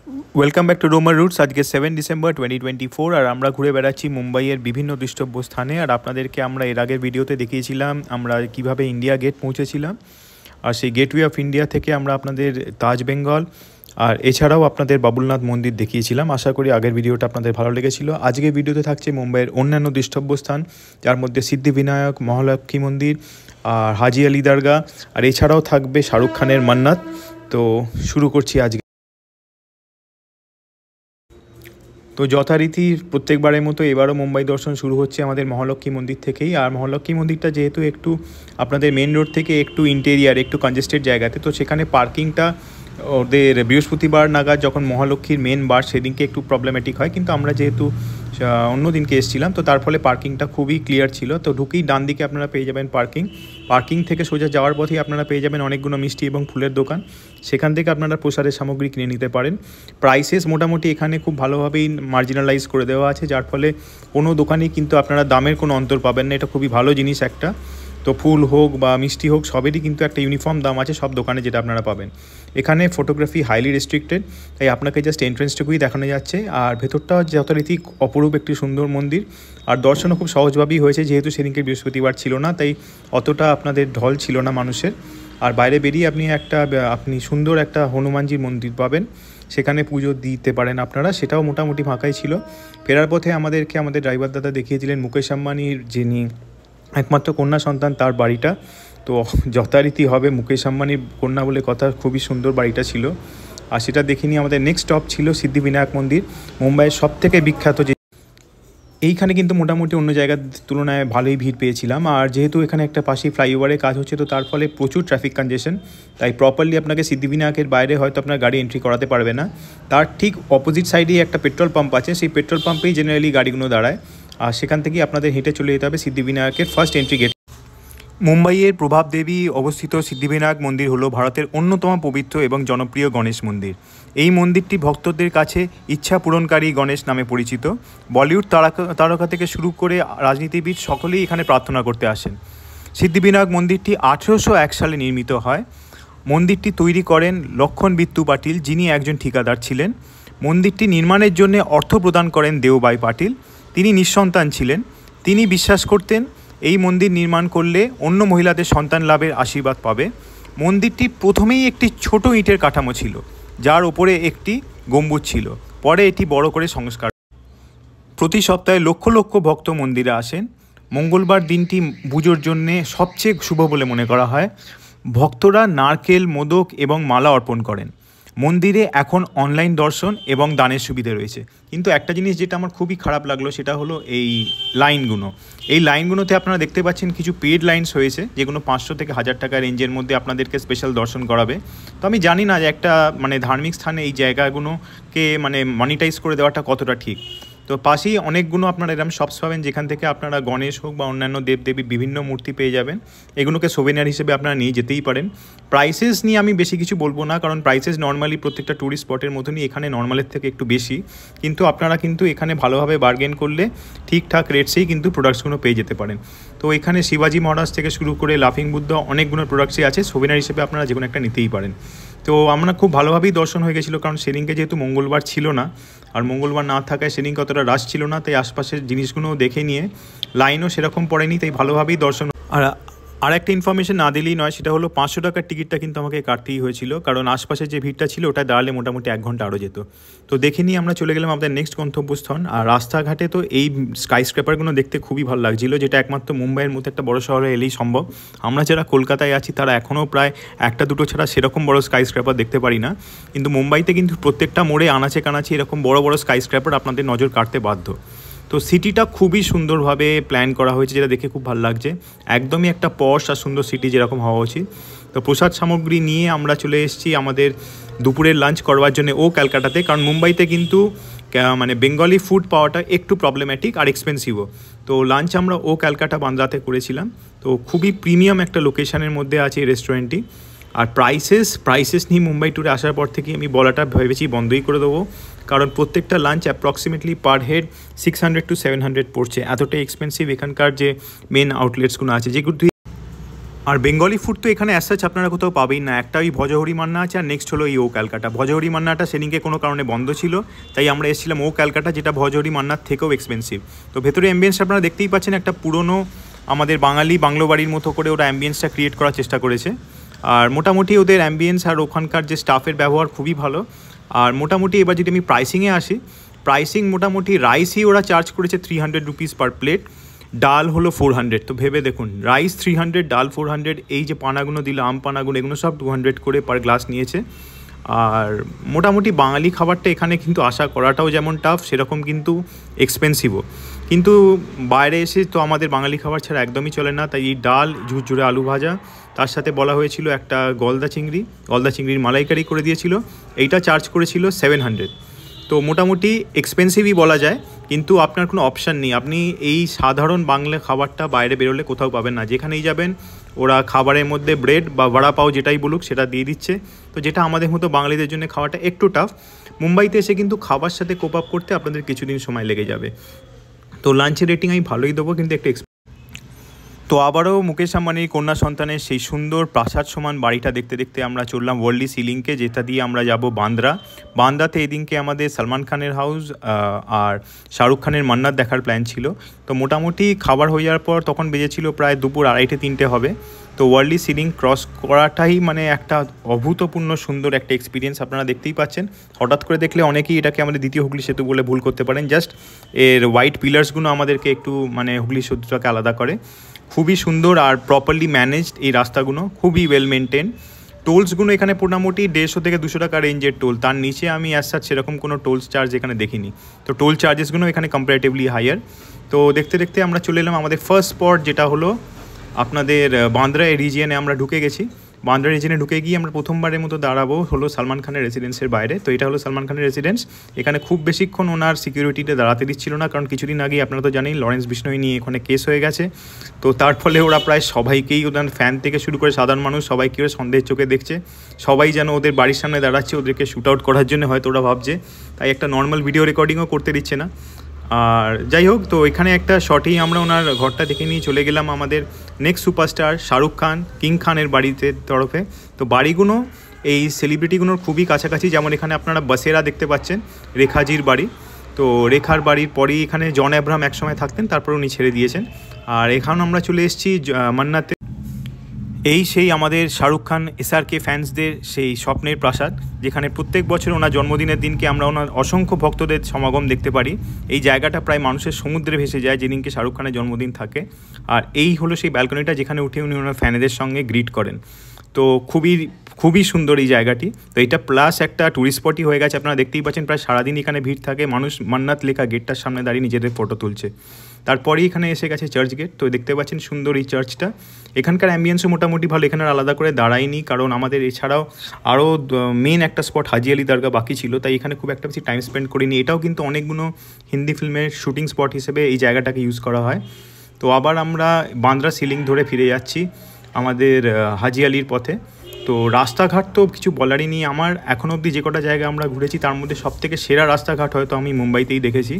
Welcome back to রোমার roots. আজকে 7 December 2024 আর আমরা ঘুরে বেড়াচ্ছি মুম্বাইয়ের বিভিন্ন দৃষ্টব্য স্থানে। আর আপনাদেরকে আমরা এর আগের ভিডিওতে দেখিয়েছিলাম আমরা কিভাবে ইন্ডিয়া গেট পৌঁছেছিলাম, আর সেই গেটওয়ে অফ ইন্ডিয়া থেকে আমরা আপনাদের তাজ বেঙ্গল আর এছাড়াও আপনাদের বাবুলনাথ মন্দির দেখিয়েছিলাম। আশা করি আগের ভিডিওটা আপনাদের ভালো লেগেছিল। আজকের ভিডিওতে থাকছে মুম্বাইয়ের অন্যান্য দৃষ্টব্য স্থান, যার মধ্যে সিদ্ধিবিনায়ক, মহালক্ষ্মী মন্দির আর হাজি আলি দরগা, আর এছাড়াও থাকবে শাহরুখ খানের মান্নাত। তো শুরু করছি আজকে। তো যথারীতি প্রত্যেকবারের মতো এবারও মুম্বাই দর্শন শুরু হচ্ছে আমাদের মহালক্ষ্মী মন্দির থেকেই। আর মহালক্ষ্মী মন্দিরটা যেহেতু একটু আপনাদের মেন রোড থেকে একটু ইন্টেরিয়ার, একটু কনজেস্টেড জায়গাতে, তো সেখানে পার্কিংটা ওদের বৃহস্পতিবার নাগাদ যখন মহালক্ষ্মীর মেন বার সেদিনকে একটু প্রবলেমেটিক হয়, কিন্তু আমরা যেহেতু অন্য দিনকে এসেছিলাম তো তার ফলে পার্কিংটা খুবই ক্লিয়ার ছিল। তো ঢুকেই ডান দিকে আপনারা পেয়ে যাবেন পার্কিং থেকে সোজা যাওয়ার পথেই আপনারা পেয়ে যাবেন অনেকগুলো মিষ্টি এবং ফুলের দোকান। সেখান থেকে আপনারা প্রসাদের সামগ্রী কিনে নিতে পারেন। প্রাইসেস মোটামুটি এখানে খুব ভালোভাবেই মার্জিনালাইজ করে দেওয়া আছে, যার ফলে কোনো দোকানেই কিন্তু আপনারা দামের কোনো অন্তর পাবেন না। এটা খুবই ভালো জিনিস একটা। তো ফুল হোক বা মিষ্টি হোক সবেরই কিন্তু একটা ইউনিফর্ম দাম আছে সব দোকানে, যেটা আপনারা পাবেন। এখানে ফটোগ্রাফি হাইলি রেস্ট্রিক্টেড, তাই আপনাকে জাস্ট এন্ট্রেন্সটুকুই দেখানো যাচ্ছে। আর ভেতরটা যথারীতি অপরূপ একটি সুন্দর মন্দির, আর দর্শনও খুব সহজভাবেই হয়েছে, যেহেতু সেদিনকে বৃহস্পতিবার ছিল না তাই অতটা আপনাদের ঢল ছিল না মানুষের। আর বাইরে বেরিয়ে আপনি সুন্দর একটা হনুমানজির মন্দির পাবেন, সেখানে পুজো দিতে পারেন আপনারা, সেটাও মোটামুটি ফাঁকাই ছিল। ফেরার পথে আমাদের ড্রাইভার দাদা দেখিয়েছিলেন মুকেশ আম্বানির যিনি একমাত্র কন্যা সন্তান তার বাড়িটা। তো যথারীতি হবে মুকেশ আম্বানির কন্যা বলে কথা, খুবই সুন্দর বাড়িটা ছিল। আর সেটা দেখে নিয়ে আমাদের নেক্সট স্টপ ছিল সিদ্ধিবিনায়ক মন্দির, মুম্বাইয়ের সবথেকে বিখ্যাত। এইখানে কিন্তু মোটামুটি অন্য জায়গার তুলনায় ভালোই ভিড় পেয়েছিলাম। আর যেহেতু এখানে একটা পাশেই ফ্লাইওভারের কাজ হচ্ছে, তো তার ফলে প্রচুর ট্রাফিক কনজেশন, তাই প্রপারলি আপনাকে সিদ্ধিবিনায়কের বাইরে হয়তো আপনার গাড়ি এন্ট্রি করাতে পারবে না। তার ঠিক অপোজিট সাইডেই একটা পেট্রোল পাম্প আছে, সেই পেট্রোল পাম্পেই জেনারেলি গাড়িগুলো দাঁড়ায়। আর সেখান থেকেই আপনাদের হেঁটে চলে যেতে হবে সিদ্ধিবিনায়কের ফার্স্ট এন্ট্রি গেট। মুম্বাইয়ের প্রভাব দেবী অবস্থিত সিদ্ধিবিনায়ক মন্দির হলো ভারতের অন্যতম পবিত্র এবং জনপ্রিয় গণেশ মন্দির। এই মন্দিরটি ভক্তদের কাছে ইচ্ছা পূরণকারী গণেশ নামে পরিচিত। বলিউড তারকা থেকে শুরু করে রাজনীতিবিদ সকলেই এখানে প্রার্থনা করতে আসেন। সিদ্ধিবিনায়ক মন্দিরটি 1801 সালে নির্মিত হয়। মন্দিরটি তৈরি করেন লক্ষণ বিত্তু পাটিল, যিনি একজন ঠিকাদার ছিলেন। মন্দিরটি নির্মাণের জন্য অর্থ প্রদান করেন দেওবাই পাটিল। তিনি নিঃসন্তান ছিলেন। তিনি বিশ্বাস করতেন এই মন্দির নির্মাণ করলে অন্য মহিলাদের সন্তান লাভের আশীর্বাদ পাবে। মন্দিরটি প্রথমেই একটি ছোট ইটের কাঠামো ছিল, যার ওপরে একটি গম্বুজ ছিল। পরে এটি বড় করে সংস্কার। প্রতি সপ্তাহে লক্ষ লক্ষ ভক্ত মন্দিরে আসেন। মঙ্গলবার দিনটি পুজোর জন্যে সবচেয়ে শুভ বলে মনে করা হয়। ভক্তরা নারকেল, মোদক এবং মালা অর্পণ করেন। মন্দিরে এখন অনলাইন দর্শন এবং দানের সুবিধা রয়েছে, কিন্তু একটা জিনিস যেটা আমার খুবই খারাপ লাগলো সেটা হলো এই লাইনগুলোতে আপনারা দেখতে পাচ্ছেন কিছু পেড লাইনস হয়েছে, যেগুলো 500 থেকে 1000 টাকা রেঞ্জের মধ্যে আপনাদেরকে স্পেশাল দর্শন করাবে। তো আমি জানি না যে একটা ধার্মিক স্থানে এই জায়গাগুলোকে মনিটাইজ করে দেওয়াটা কতটা ঠিক। তো পাশেই অনেকগুলো আপনারা এরকম শপস পাবেন, যেখান থেকে আপনারা গণেশ হোক বা অন্যান্য দেবদেবীর বিভিন্ন মূর্তি পেয়ে যাবেন। এগুলোকে সোভেনিয়ার হিসেবে আপনারা নিয়ে যেতেই পারেন। প্রাইসেস নিয়ে আমি বেশি কিছু বলবো না, কারণ প্রাইসেস নর্মালি প্রত্যেকটা ট্যুরিস্ট স্পটের মতনই এখানে নর্মালের থেকে একটু বেশি, কিন্তু আপনারা কিন্তু এখানে ভালোভাবে বার্গেন করলে ঠিকঠাক রেটসেই কিন্তু প্রোডাক্টসগুলো পেয়ে যেতে পারেন। তো এখানে শিবাজি মহারাজ থেকে শুরু করে লাফিং বুদ্ধ অনেকগুলো প্রোডাক্টসই আছে, সোভেনিয়ার হিসেবে আপনারা যে কোনো একটা নিতেই পারেন। তো আমরা খুব ভালোভাবেই দর্শন হয়ে গেছিলো, কারণ সেদিনকে যেহেতু মঙ্গলবার ছিল না, আর মঙ্গলবার না থাকায় সেদিনকে অতটা রাশ ছিল না, তাই আশপাশের জিনিসগুলোও দেখে নিয়ে লাইনও সেরকম পড়েনি, তাই ভালোভাবেই দর্শন। আর একটা ইনফরমেশন না দিলেই নয়, সেটা হলো 500 টাকার টিকিটটা কিন্তু আমাকে কাটতেই হয়েছিল, কারণ আশপাশে যে ভিড়টা ছিল ওটা দাঁড়ালে মোটামুটি 1 ঘন্টা আরও যেত। তো দেখে নিয়ে আমরা চলে গেলাম আমাদের নেক্সট গন্তব্যস্থল। আর রাস্তাঘাটে তো এই স্কাইস্ক্র্যাপারগুলো দেখতে খুবই ভালো লাগছিলো, যেটা একমাত্র মুম্বাইয়ের মতো একটা বড় শহরে এলেই সম্ভব। আমরা যারা কলকাতায় আছি তারা এখনও প্রায় একটা দুটো ছাড়া সেরকম বড় স্কাইস্ক্র্যাপার দেখতে পারি না, কিন্তু মুম্বাইতে কিন্তু প্রত্যেকটা মোড়ে আনাচে কানাচে এরকম বড় বড় স্কাইস্ক্র্যাপার আপনাদের নজর কাটতে বাধ্য। তো সিটিটা খুবই সুন্দরভাবে প্ল্যান করা হয়েছে, যেটা দেখে খুব ভালো লাগছে। একদমই একটা পশ আর সুন্দর সিটি যেরকম হওয়া উচিত। তো প্রসাদ সামগ্রী নিয়ে আমরা চলে এসেছি আমাদের দুপুরের লাঞ্চ করবার জন্য ক্যালকাটাতে, কারণ মুম্বাইতে কিন্তু বেঙ্গলি ফুড পাওয়াটা একটু প্রবলেম্যাটিক আর এক্সপেন্সিভও। তো লাঞ্চ আমরা ক্যালকাটা বান্দ্রাতে করেছিলাম। তো খুবই প্রিমিয়াম একটা লোকেশনের মধ্যে আছে এই রেস্টুরেন্টটি। আর প্রাইসেস নিয়ে মুম্বাই ট্যুরে আসার পর থেকে আমি বলাটা ভেবেছি বন্ধই করে দেবো, কারণ প্রত্যেকটা lunch approximately per head 600 to 700 পড়ছে। এতটাই এক্সপেন্সিভ এখানকার যে মেন আউটলেটসগুলো আছে, যেগুলো আর বেঙ্গলি ফুড তো এখানে অ্যাজ সাচ আপনারা কোথাও পাবেই না। একটা ওই ভজহরি মান্না আছে, আর নেক্সট হলো এই ও ক্যালকাটা। ভজহরি মান্নাটা সেদিনকে কোনো কারণে বন্ধ ছিল, তাই আমরা এসেছিলাম ও ক্যালকাটা, যেটা ভজহরি মান্নার থেকেও এক্সপেন্সিভ। তো ভেতরে অ্যাম্বিয়েন্স আপনারা দেখতেই পাচ্ছেন, একটা পুরনো আমাদের বাঙালি বাংলো বাড়ির মতো করে ওরা অ্যাম্বিয়েন্সটা ক্রিয়েট করার চেষ্টা করেছে। আর মোটামুটি ওদের অ্যাম্বিয়েন্স আর ওখানকার যে স্টাফের ব্যবহার খুবই ভালো। আর মোটামুটি এবার যদি আমি প্রাইসিংয়ে আসি, প্রাইসিং মোটামুটি রাইসই ওরা চার্জ করেছে 300 রুপিস পার প্লেট, ডাল হলো 400। তো ভেবে দেখুন, রাইস 300, ডাল 400, এই যে পানাগুলো দিল, আম পানাগুলো, এগুলো সব 200 করে পার গ্লাস নিয়েছে। আর মোটামুটি বাঙালি খাবারটা এখানে কিন্তু আশা করাটাও যেমন টাফ, সেরকম কিন্তু এক্সপেন্সিভও। কিন্তু বাইরে এসে তো আমাদের বাঙালি খাবার ছাড়া একদমই চলে না, তাই এই ডাল, ঝুরঝুরে আলু ভাজা, তার সাথে বলা হয়েছিল একটা গলদা চিংড়ির মালাইকারি করে দিয়েছিল, এইটা চার্জ করেছিল 700। তো মোটামুটি এক্সপেন্সিভই বলা যায়, কিন্তু আপনার কোনো অপশান নেই। আপনি এই সাধারণ বাংলা খাবারটা বাইরে বেরোলে কোথাও পাবেন না। যেখানেই যাবেন ওরা খাবারের মধ্যে ব্রেড বা বড়া পাও যেটাই বলুক সেটা দিয়ে দিচ্ছে, তো যেটা আমাদের মতো বাঙালিদের জন্য খাওয়াটা একটু টাফ। মুম্বাইতে এসে কিন্তু খাবার সাথে কোপ আপ করতে আপনাদের কিছুদিন সময় লেগে যাবে। তো লাঞ্চের রেটিং আমি ভালোই দেবো, কিন্তু একটু তো আবারও মুকেশ আম্বানির কন্যা সন্তানের সেই সুন্দর প্রাসাদ সমান বাড়িটা দেখতে দেখতে আমরা চললাম ওয়ার্ল্ডলি সিলিংকে, যেটা দিয়ে আমরা যাব বান্দ্রাতে। এদিনকে আমাদের সলমান খানের হাউস আর শাহরুখ খানের মান্নাত দেখার প্ল্যান ছিল। তো মোটামুটি খাবার হয়ে যাওয়ার পর তখন বেজেছিল প্রায় দুপুর 2:30-3টে হবে। তো ওয়ার্ল্ডলি সিলিং ক্রস করাটাই মানে একটা অভূতপূর্ণ সুন্দর একটা এক্সপিরিয়েন্স, আপনারা দেখতেই পাচ্ছেন। হঠাৎ করে দেখলে অনেকেই এটাকে আমাদের দ্বিতীয় হুগলি সেতু বলে ভুল করতে পারেন, জাস্ট এর হোয়াইট পিলার্সগুলো আমাদেরকে একটু মানে হুগলি সেতুটাকে আলাদা করে। খুবই সুন্দর আর প্রপারলি ম্যানেজড এই রাস্তাগুলো, খুবই ওয়েল মেনটেন। টোলসগুলো এখানে মোটামুটি 150 থেকে 200 টাকা রেঞ্জের টোল, তার নিচে আমি অ্যাজ সাচ সেরকম কোনো টোলস চার্জ এখানে দেখিনি। তো টোল চার্জেসগুলো এখানে কম্পারেটিভলি হায়ার। তো দেখতে দেখতে আমরা চলে এলাম আমাদের ফার্স্ট স্পট, যেটা হলো আপনাদের বান্দ্রা রিজিয়নে আমরা ঢুকে গেছি। বান্দ্রা রিজিয়নে ঢুকে গিয়ে আমরা প্রথমবারের মতো দাঁড়াবো হলো সলমান খানের রেসিডেন্সের বাইরে। তো এটা হলো সলমান খানের রেসিডেন্স। এখানে খুব বেশিক্ষণ ওনার সিকিউরিটিতে দাঁড়াতে দিচ্ছিল না, কারণ কিছুদিন আগেই আপনারা তো জানেন লরেন্স বিষ্ণই নিয়ে এখানে কেস হয়ে গেছে। তো তার ফলে ওরা প্রায় সবাইকেই, ওদের ফ্যান থেকে শুরু করে সাধারণ মানুষ সবাইকে ওরা সন্দেহের চোখে দেখছে। সবাই যেন ওদের বাড়ির সামনে দাঁড়াচ্ছে, ওদেরকে শ্যুট আউট করার জন্য হয়তো ওরা ভাবছে, তাই একটা নর্মাল ভিডিও রেকর্ডিংও করতে দিচ্ছে না। আর যাই হোক, তো এখানে একটা শটেই আমরা ওনার ঘরটা দেখে নিয়ে চলে গেলাম আমাদের next superstar Shahrukh Khan, king খানের বাড়িতে তরফে। তো বাড়িগুলো এই সেলিব্রিটিগুলোর খুবই কাছাকাছি, যেমন এখানে আপনারা বাসেরা দেখতে পাচ্ছেন, রেখাজির বাড়ি। তো রেখার বাড়ির পরেই এখানে জন আব্রাহাম একসময় থাকতেন, তারপর উনি ছেড়ে দিয়েছেন। আর এখানে আমরা চলে এসেছি মান্নাতে। এই সেই আমাদের শাহরুখ খান SRK ফ্যান্সদের সেই স্বপ্নের প্রাসাদ, যেখানে প্রত্যেক বছর ওনার জন্মদিনের দিনকে আমরা ওনার অসংখ্য ভক্তদের সমাগম দেখতে পারি। এই জায়গাটা প্রায় মানুষের সমুদ্রে ভেসে যায় যেদিনকে শাহরুখ খানের জন্মদিন থাকে। আর এই হলো সেই ব্যালকনিটা যেখানে উঠে উনি ওনার ফ্যানেদের সঙ্গে গ্রিট করেন। তো খুবই সুন্দর এই জায়গাটি। তো এটা প্লাস একটা ট্যুরিস্ট স্পটই হয়ে গেছে, আপনারা দেখতেই পাচ্ছেন প্রায় সারাদিন এখানে ভিড় থাকে, মানুষ মান্নাত লেখা গেটটার সামনে দাঁড়িয়ে নিজেদের ফটো তুলছে। তারপরেই এখানে এসে গেছে চার্চ গেট। তো দেখতে পাচ্ছেন সুন্দর এই চার্চটা। এখানকার অ্যাম্বিয়েন্সও মোটামুটি ভালো, এখানে আলাদা করে দাঁড়ায়নি, কারণ আমাদের এছাড়াও আরও মেন একটা স্পট হাজি আলি দরগা বাকি ছিল, তাই এখানে খুব একটা বেশি টাইম স্পেন্ড করিনি। এটাও কিন্তু অনেকগুলো হিন্দি ফিল্মের শুটিং স্পট হিসেবে এই জায়গাটাকে ইউজ করা হয়। তো আবার আমরা বান্দ্রা সিলিং ধরে ফিরে যাচ্ছি আমাদের হাজি আলির পথে। তো রাস্তাঘাট তো কিছু বলারই নেই। আমার এখনও অবধি যে কটা জায়গা আমরা ঘুরেছি তার মধ্যে সবথেকে সেরা রাস্তাঘাট হয়তো আমি মুম্বাইতেই দেখেছি।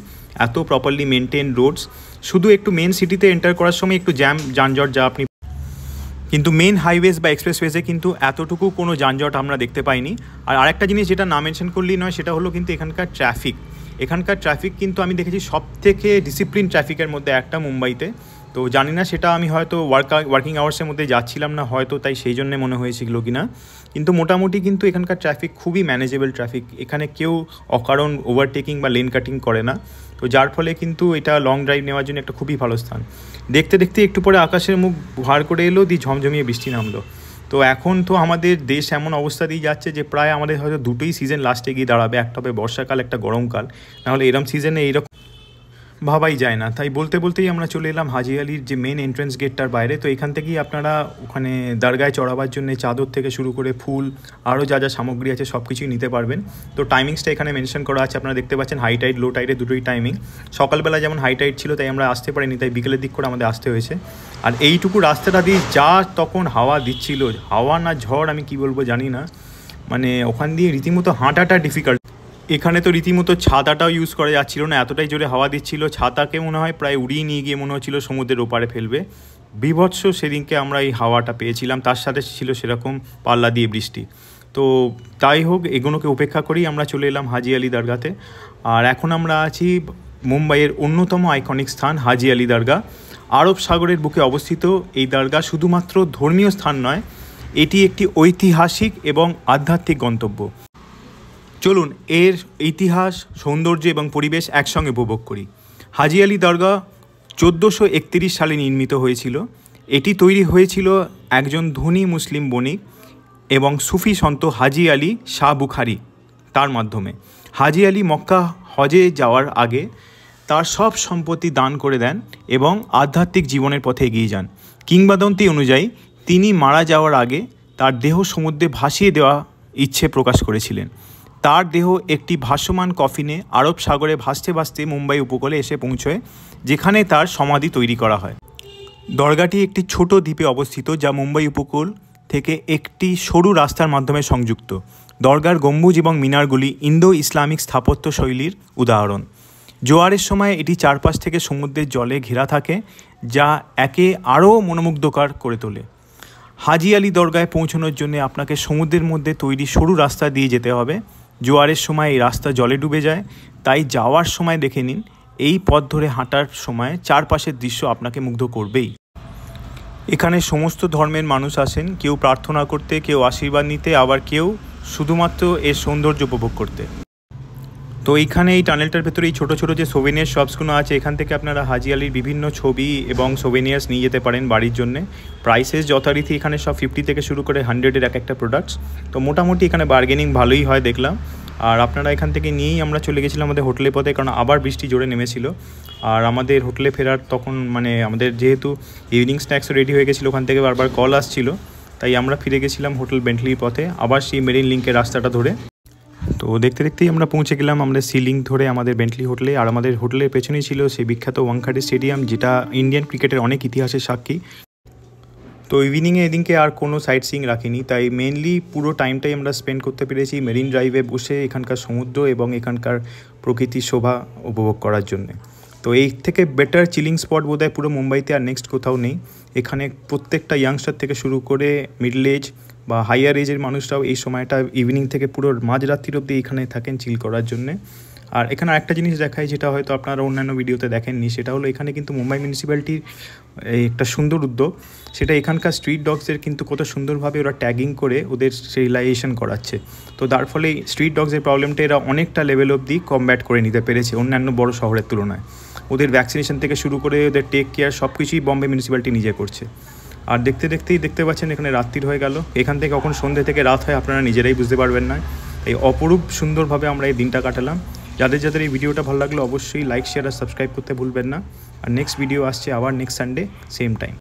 এত প্রপারলি মেনটেন রোডস, শুধু একটু মেন সিটিতে এন্টার করার সময় একটু যানজট যা আপনি, কিন্তু মেন হাইওয়েজ বা এক্সপ্রেসওয়েজে কিন্তু এতটুকু কোনো যানজট আমরা দেখতে পাইনি। আর আরেকটা জিনিস যেটা না মেনশন করলেই নয়, সেটা হলো কিন্তু এখানকার ট্রাফিক কিন্তু আমি দেখেছি সবথেকে ডিসিপ্লিন ট্রাফিকের মধ্যে একটা মুম্বাইতে। তো জানি না সেটা আমি হয়তো ওয়ার্কিং আওয়ার্সের মধ্যে যাচ্ছিলাম না হয়তো, তাই সেই জন্যে মনে হয়েছিল কি না, কিন্তু মোটামুটি কিন্তু এখানকার ট্রাফিক খুবই ম্যানেজেবল ট্রাফিক। এখানে কেউ অকারণ ওভারটেকিং বা লেন কাটিং করে না। তো যার ফলে কিন্তু এটা লং ড্রাইভ নেওয়ার জন্য একটা খুবই ভালো স্থান। দেখতে দেখতে একটু পরে আকাশের মুখ ভার করে এলো, দিয়ে ঝমঝমিয়ে বৃষ্টি নামলো। তো এখন তো আমাদের দেশ এমন অবস্থা দিয়ে যাচ্ছে যে প্রায় আমাদের হয়তো দুটোই সিজন লাস্টে গিয়ে দাঁড়াবে, একটা হবে বর্ষাকাল, একটা গরমকাল। নাহলে এরম সিজনে এইরকম ভাবাই যায় না। তাই বলতেই আমরা চলে এলাম হাজি আলির যে মেন এন্ট্রেন্স গেটটার বাইরে। তো এখান থেকেই আপনারা ওখানে দরগায় চড়াবার জন্য চাদর থেকে শুরু করে ফুল, আরও যা যা সামগ্রী আছে সব কিছুই নিতে পারবেন। তো টাইমিংসটা এখানে মেনশন করা আছে, আপনারা দেখতে পাচ্ছেন হাই টাইড লো টাইডের দুটোই টাইমিং। সকালবেলা যেমন হাই টাইড ছিল তাই আমরা আসতে পারিনি, তাই বিকেলের দিক করে আমাদের আসতে হয়েছে। আর এইটুকু রাস্তাটা দিয়ে যা তখন হাওয়া দিচ্ছিল, হাওয়া না ঝড় আমি কি বলবো জানি না, মানে ওখান দিয়ে রীতিমতো হাঁটাটা ডিফিকাল্ট। এখানে তো রীতিমতো ছাতাটাও ইউজ করা যাচ্ছিল না, এতটাই জোরে হাওয়া দিচ্ছিল। ছাতাকে মনে হয় প্রায় উড়িয়ে নিয়ে গিয়ে মনে হচ্ছিল সমুদ্রের ওপারে ফেলবে। বীভৎস সেদিনকে আমরা এই হাওয়াটা পেয়েছিলাম, তার সাথে ছিল সেরকম পাল্লা দিয়ে বৃষ্টি। তো তাই হোক, এগুলোকে উপেক্ষা করেই আমরা চলে এলাম হাজি আলি দরগাতে। আর এখন আমরা আছি মুম্বাইয়ের অন্যতম আইকনিক স্থান হাজি আলি দরগা। আরব সাগরের বুকে অবস্থিত এই দরগা শুধুমাত্র ধর্মীয় স্থান নয়, এটি একটি ঐতিহাসিক এবং আধ্যাত্মিক গন্তব্য। চলুন এর ইতিহাস, সৌন্দর্য এবং পরিবেশ একসঙ্গে উপভোগ করি। হাজি আলি দরগা 1431 সালে নির্মিত হয়েছিল। এটি তৈরি হয়েছিল একজন ধনী মুসলিম বণিক এবং সুফি সন্ত হাজি আলি শাহ বুখারি তার মাধ্যমে। হাজি আলি মক্কা হজে যাওয়ার আগে তার সব সম্পত্তি দান করে দেন এবং আধ্যাত্মিক জীবনের পথে এগিয়ে যান। কিংবদন্তি অনুযায়ী তিনি মারা যাওয়ার আগে তার দেহ সমুদ্রে ভাসিয়ে দেওয়া ইচ্ছে প্রকাশ করেছিলেন। তার দেহ একটি ভাসমান কফিনে আরব সাগরে ভাসতে ভাসতে মুম্বাই উপকূলে এসে পৌঁছয়, যেখানে তার সমাধি তৈরি করা হয়। দরগাটি একটি ছোট দ্বীপে অবস্থিত, যা মুম্বাই উপকূল থেকে একটি সরু রাস্তার মাধ্যমে সংযুক্ত। দরগার গম্বুজ এবং মিনারগুলি ইন্দো ইসলামিক স্থাপত্য শৈলীর উদাহরণ। জোয়ারের সময় এটি চারপাশ থেকে সমুদ্রের জলে ঘেরা থাকে, যা একে আরও মনোমুগ্ধকর করে তোলে। হাজি আলি দরগায় পৌঁছানোর জন্য আপনাকে সমুদ্রের মধ্যে তৈরি সরু রাস্তা দিয়ে যেতে হবে। জোয়ারের সময় এই রাস্তা জলে ডুবে যায়, তাই যাওয়ার সময় দেখে নিন। এই পথ ধরে হাঁটার সময় চারপাশের দৃশ্য আপনাকে মুগ্ধ করবেই। এখানে সমস্ত ধর্মের মানুষ আসেন, কেউ প্রার্থনা করতে, কেউ আশীর্বাদ নিতে, আবার কেউ শুধুমাত্র এর সৌন্দর্য উপভোগ করতে। তো এইখানে এই টানেলটার ভেতরে এই ছোটো ছোটো যে সোভেনিয়ার শপসগুলো আছে, এখান থেকে আপনারা হাজি আলির বিভিন্ন ছবি এবং সোভেনিয়ার্স নিয়ে যেতে পারেন বাড়ির জন্যে। প্রাইসেস যথারীতি এখানে সব 50 থেকে শুরু করে 100-এর এক একটা প্রোডাক্টস। তো মোটামুটি এখানে বার্গেনিং ভালোই হয় দেখলাম। আর আপনারা এখান থেকে নিয়েই আমরা চলে গেছিলাম আমাদের হোটেলের পথে, কারণ আবার বৃষ্টি জোরে নেমেছিল। আর আমাদের হোটেলে ফেরার তখন আমাদের যেহেতু ইভিনিং স্ন্যাক্সও রেডি হয়ে গেছিলো, ওখান থেকে বারবার কল আসছিল, তাই আমরা ফিরে গেছিলাম হোটেল বেন্টলির পথে আবার সেই মেরিন লিঙ্কের রাস্তাটা ধরে। তো দেখতে দেখতেই আমরা পৌঁছে গেলাম আমাদের সি লিঙ্ক ধরে আমাদের বেন্টলি হোটেলে। আর আমাদের হোটেলের পেছনেই ছিল সেই বিখ্যাত ওয়াংখাডে স্টেডিয়াম, যেটা ইন্ডিয়ান ক্রিকেটের অনেক ইতিহাসের সাক্ষী। তো ইভিনিংয়ে এদিনকে আর কোনো সাইট সিইং রাখিনি, তাই মেনলি পুরো টাইমটাই আমরা স্পেন্ড করতে পেরেছি মেরিন ড্রাইভে বসে এখানকার সমুদ্র এবং এখানকার প্রকৃতির শোভা উপভোগ করার জন্য। তো এই থেকে বেটার চিলিং স্পট বোধহয় পুরো মুম্বাইতে আর নেক্সট কোথাও নেই। এখানে প্রত্যেকটা ইয়াংস্টার থেকে শুরু করে মিডল এজ বা হাইয়ার এজের মানুষরাও এই সময়টা ইভিনিং থেকে পুরো মাঝরাত্রির অবধি এখানে থাকেন চিল করার জন্যে। আর এখানে একটা জিনিস দেখায়, যেটা হয়তো আপনারা অন্যান্য ভিডিওতে দেখেননি, সেটা হলো এখানে কিন্তু মুম্বাই মিউনিসিপ্যালিটির একটা সুন্দর উদ্যোগ, সেটা এখানকার স্ট্রিট ডগসের কিন্তু কত সুন্দরভাবে ওরা ট্যাগিং করে ওদের স্টেরিলাইজেশন করাচ্ছে। তো তার ফলে স্ট্রিট ডগসের প্রবলেমটা এরা অনেকটা লেভেল অবধি কমব্যাট করে নিতে পেরেছে অন্যান্য বড় শহরের তুলনায়। ওদের ভ্যাকসিনেশন থেকে শুরু করে ওদের টেক কেয়ার সব কিছুই বম্বে মিউনিসিপ্যালিটি নিজে করছে। আর দেখতে পাচ্ছেন এখানে রাত্রির হয়ে গেল। এখান থেকে কখন সন্ধ্যে থেকে রাত হয় আপনারা নিজেরাই বুঝতে পারবেন না। এই অপরূপ সুন্দরভাবে আমরা এই দিনটা কাটালাম। যাদের এই ভিডিওটা ভালো লাগলো অবশ্যই লাইক, শেয়ার আর সাবস্ক্রাইব করতে ভুলবেন না। আর নেক্সট ভিডিও আসছে আবার নেক্সট সানডে সেম টাইম।